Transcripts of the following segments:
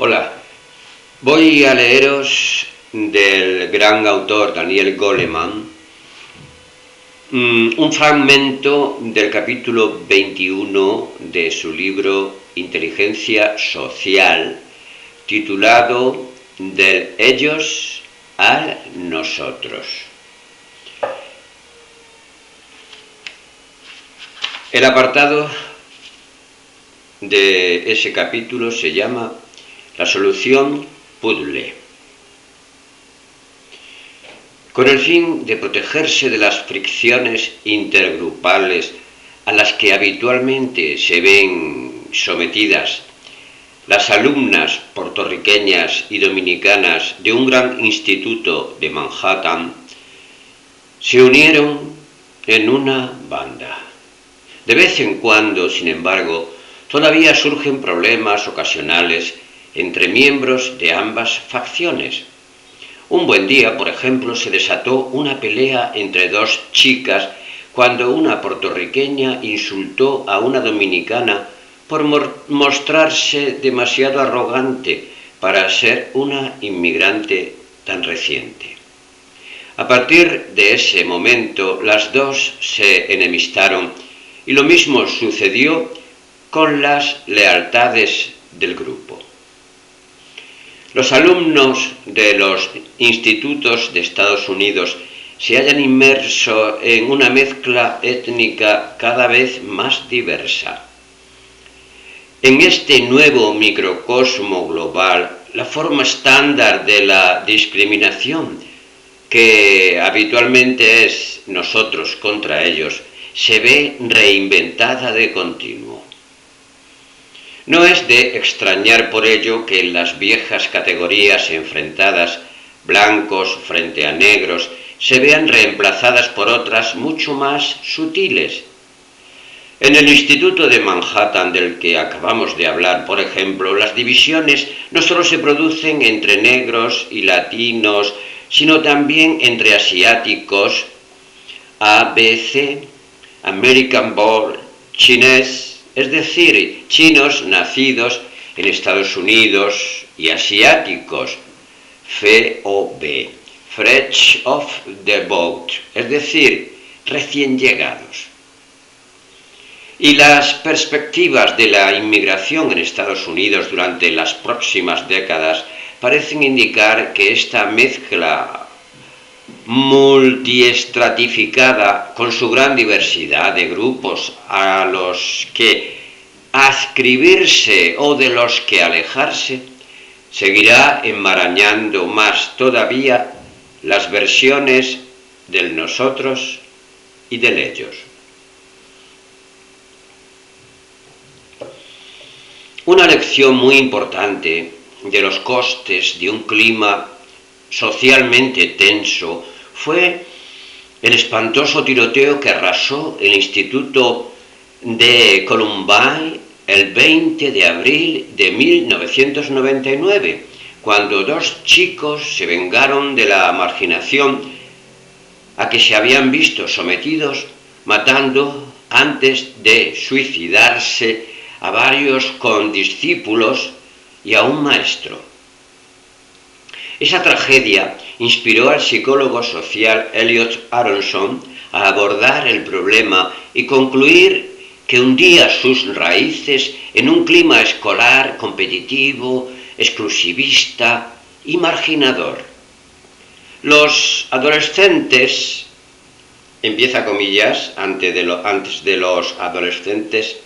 Hola, voy a leeros del gran autor Daniel Goleman un fragmento del capítulo 21 de su libro Inteligencia Social, titulado Del ellos al nosotros. El apartado de ese capítulo se llama La solución puzzle. Con el fin de protegerse de las fricciones intergrupales a las que habitualmente se ven sometidas las alumnas puertorriqueñas y dominicanas de un gran instituto de Manhattan, se unieron en una banda. De vez en cuando, sin embargo, todavía surgen problemas ocasionales entre miembros de ambas facciones. Un buen día, por ejemplo, se desató una pelea entre dos chicas cuando una puertorriqueña insultó a una dominicana por mostrarse demasiado arrogante para ser una inmigrante tan reciente. A partir de ese momento, las dos se enemistaron y lo mismo sucedió con las lealtades del grupo. Los alumnos de los institutos de Estados Unidos se hallan inmersos en una mezcla étnica cada vez más diversa. En este nuevo microcosmo global, la forma estándar de la discriminación, que habitualmente es nosotros contra ellos, se ve reinventada de continuo. No es de extrañar por ello que en las viejas categorías enfrentadas, blancos frente a negros, se vean reemplazadas por otras mucho más sutiles. En el Instituto de Manhattan del que acabamos de hablar, por ejemplo, las divisiones no solo se producen entre negros y latinos, sino también entre asiáticos, ABC, American Born Chinese, es decir, chinos nacidos en Estados Unidos, y asiáticos, FOB, Fresh off the boat, es decir, recién llegados. Y las perspectivas de la inmigración en Estados Unidos durante las próximas décadas parecen indicar que esta mezcla multiestratificada, con su gran diversidad de grupos a los que adscribirse o de los que alejarse, seguirá enmarañando más todavía las versiones del nosotros y del ellos. Una lección muy importante de los costes de un clima socialmente tenso fue el espantoso tiroteo que arrasó el Instituto de Columbine el 20 de abril de 1999, cuando dos chicos se vengaron de la marginación a que se habían visto sometidos, matando antes de suicidarse a varios condiscípulos y a un maestro. Esa tragedia inspiró al psicólogo social Elliot Aronson a abordar el problema y concluir que hundía sus raíces en un clima escolar competitivo, exclusivista y marginador. Los adolescentes, empieza comillas, antes de los adolescentes,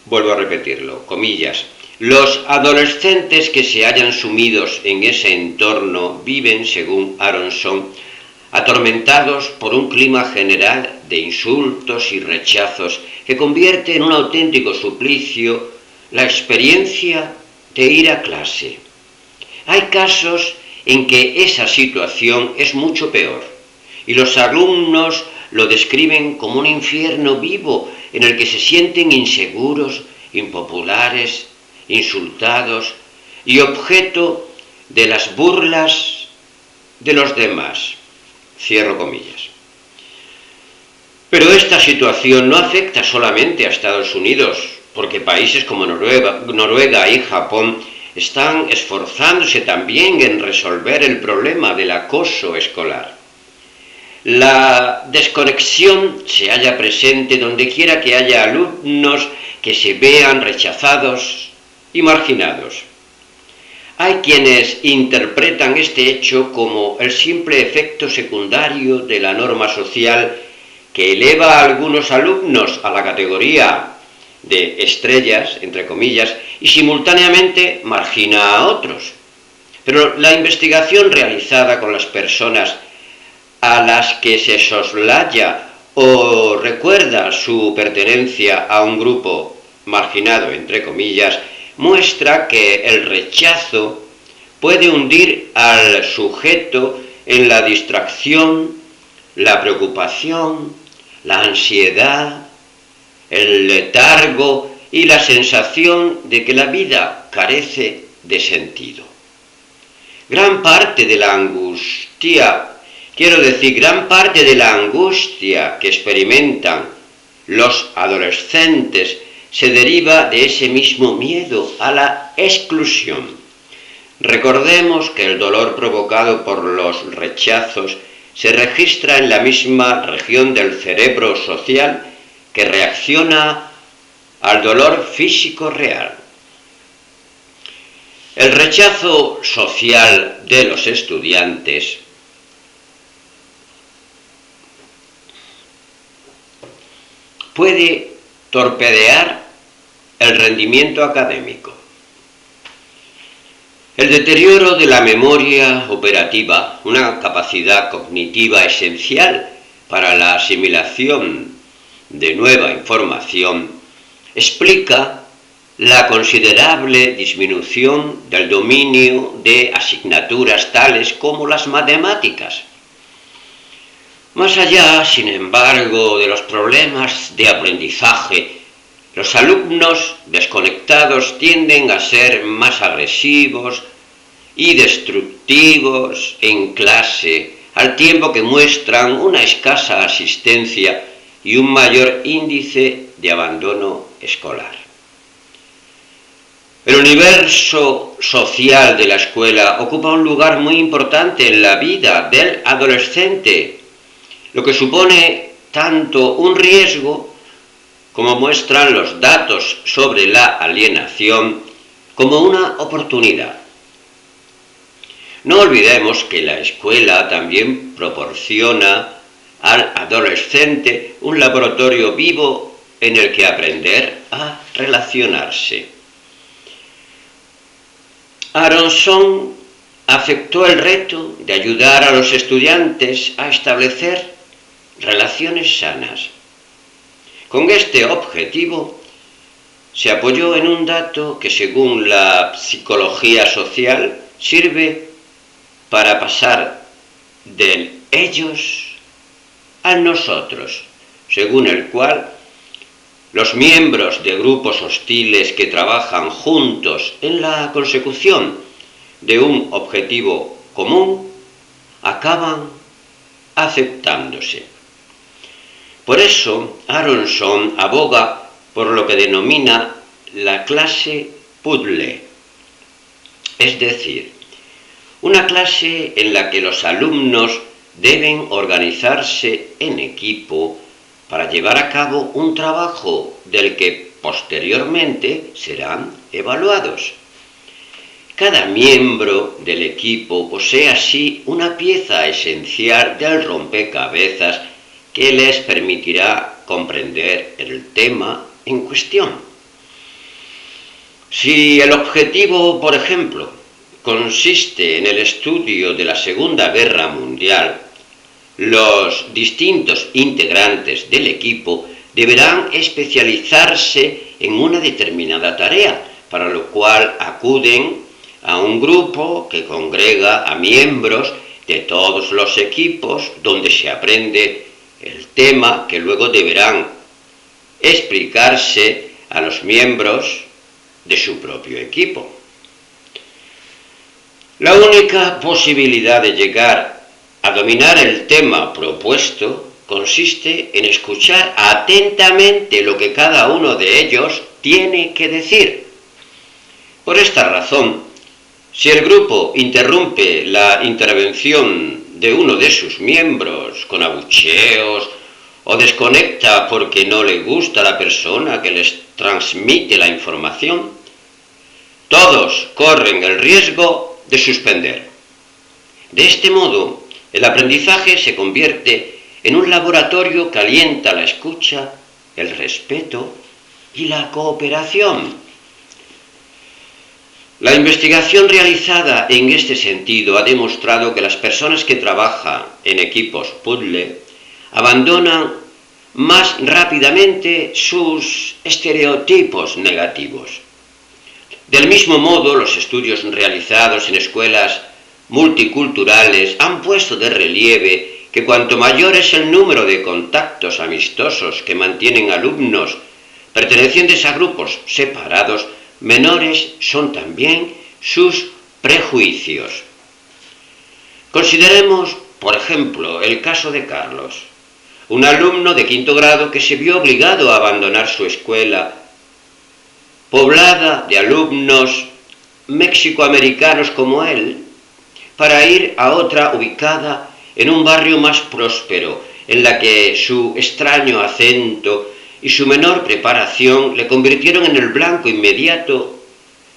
vuelvo a repetirlo, comillas, los adolescentes que se hallan sumidos en ese entorno viven, según Aronson, atormentados por un clima general de insultos y rechazos que convierte en un auténtico suplicio la experiencia de ir a clase. Hay casos en que esa situación es mucho peor y los alumnos lo describen como un infierno vivo en el que se sienten inseguros, impopulares, insultados y objeto de las burlas de los demás. Cierro comillas. Pero esta situación no afecta solamente a Estados Unidos, porque países como Noruega y Japón están esforzándose también en resolver el problema del acoso escolar. La desconexión se halla presente donde quiera que haya alumnos que se vean rechazados y marginados. Hay quienes interpretan este hecho como el simple efecto secundario de la norma social que eleva a algunos alumnos a la categoría de estrellas, entre comillas, y simultáneamente margina a otros. Pero la investigación realizada con las personas a las que se soslaya o recuerda su pertenencia a un grupo marginado, entre comillas, muestra que el rechazo puede hundir al sujeto en la distracción, la preocupación, la ansiedad, el letargo y la sensación de que la vida carece de sentido. Gran parte de la angustia que experimentan los adolescentes se deriva de ese mismo miedo a la exclusión. Recordemos que el dolor provocado por los rechazos se registra en la misma región del cerebro social que reacciona al dolor físico real. El rechazo social de los estudiantes puede torpedear el rendimiento académico. El deterioro de la memoria operativa, una capacidad cognitiva esencial para la asimilación de nueva información, explica la considerable disminución del dominio de asignaturas tales como las matemáticas. Más allá, sin embargo, de los problemas de aprendizaje, los alumnos desconectados tienden a ser más agresivos y destructivos en clase, al tiempo que muestran una escasa asistencia y un mayor índice de abandono escolar. El universo social de la escuela ocupa un lugar muy importante en la vida del adolescente, lo que supone tanto un riesgo, como muestran los datos sobre la alienación, como una oportunidad. No olvidemos que la escuela también proporciona al adolescente un laboratorio vivo en el que aprender a relacionarse. Aronson aceptó el reto de ayudar a los estudiantes a establecer relaciones sanas. Con este objetivo se apoyó en un dato que, según la psicología social, sirve para pasar del ellos al nosotros, según el cual los miembros de grupos hostiles que trabajan juntos en la consecución de un objetivo común acaban aceptándose. Por eso, Aronson aboga por lo que denomina la clase puzzle, es decir, una clase en la que los alumnos deben organizarse en equipo para llevar a cabo un trabajo del que posteriormente serán evaluados. Cada miembro del equipo posee así una pieza esencial del rompecabezas que les permitirá comprender el tema en cuestión. Si el objetivo, por ejemplo, consiste en el estudio de la Segunda Guerra Mundial, los distintos integrantes del equipo deberán especializarse en una determinada tarea, para lo cual acuden a un grupo que congrega a miembros de todos los equipos, donde se aprende el tema que luego deberán explicarse a los miembros de su propio equipo. La única posibilidad de llegar a dominar el tema propuesto consiste en escuchar atentamente lo que cada uno de ellos tiene que decir. Por esta razón, Si el grupo interrumpe la intervención de uno de sus miembros con abucheos o desconecta porque no le gusta la persona que les transmite la información, todos corren el riesgo de suspender. De este modo, el aprendizaje se convierte en un laboratorio que alienta la escucha, el respeto y la cooperación. La investigación realizada en este sentido ha demostrado que las personas que trabajan en equipos puzzle abandonan más rápidamente sus estereotipos negativos. Del mismo modo, los estudios realizados en escuelas multiculturales han puesto de relieve que cuanto mayor es el número de contactos amistosos que mantienen alumnos pertenecientes a grupos separados, menores son también sus prejuicios. Consideremos, por ejemplo, el caso de Carlos, un alumno de 5º grado que se vio obligado a abandonar su escuela, poblada de alumnos mexicoamericanos como él, para ir a otra ubicada en un barrio más próspero, en la que su extraño acento y su menor preparación le convirtieron en el blanco inmediato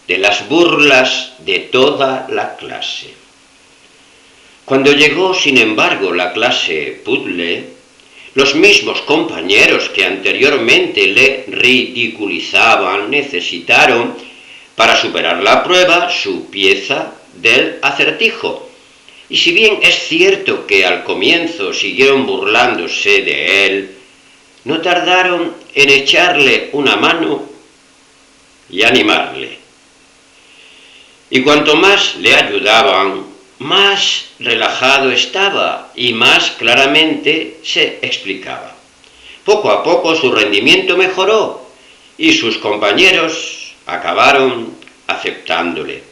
de las burlas de toda la clase. Cuando llegó, sin embargo, la clase puzzle, los mismos compañeros que anteriormente le ridiculizaban necesitaron, para superar la prueba, su pieza del acertijo. Y si bien es cierto que al comienzo siguieron burlándose de él, no tardaron en echarle una mano y animarle. Y cuanto más le ayudaban, más relajado estaba y más claramente se explicaba. Poco a poco su rendimiento mejoró y sus compañeros acabaron aceptándole.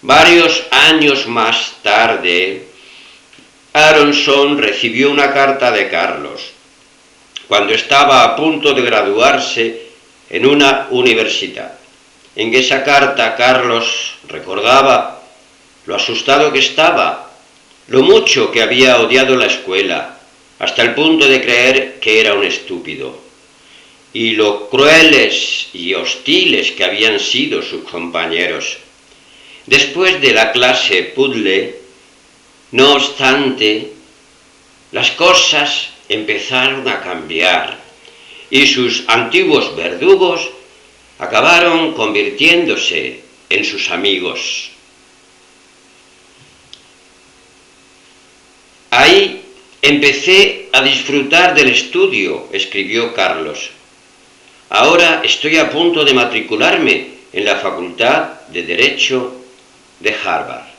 Varios años más tarde, Aronson recibió una carta de Carlos, cuando estaba a punto de graduarse en una universidad. En esa carta Carlos recordaba lo asustado que estaba, lo mucho que había odiado la escuela, hasta el punto de creer que era un estúpido, y lo crueles y hostiles que habían sido sus compañeros. Después de la clase puzzle, no obstante, las cosas empezaron a cambiar y sus antiguos verdugos acabaron convirtiéndose en sus amigos. Ahí empecé a disfrutar del estudio, escribió Carlos. Ahora estoy a punto de matricularme en la Facultad de Derecho de Harvard.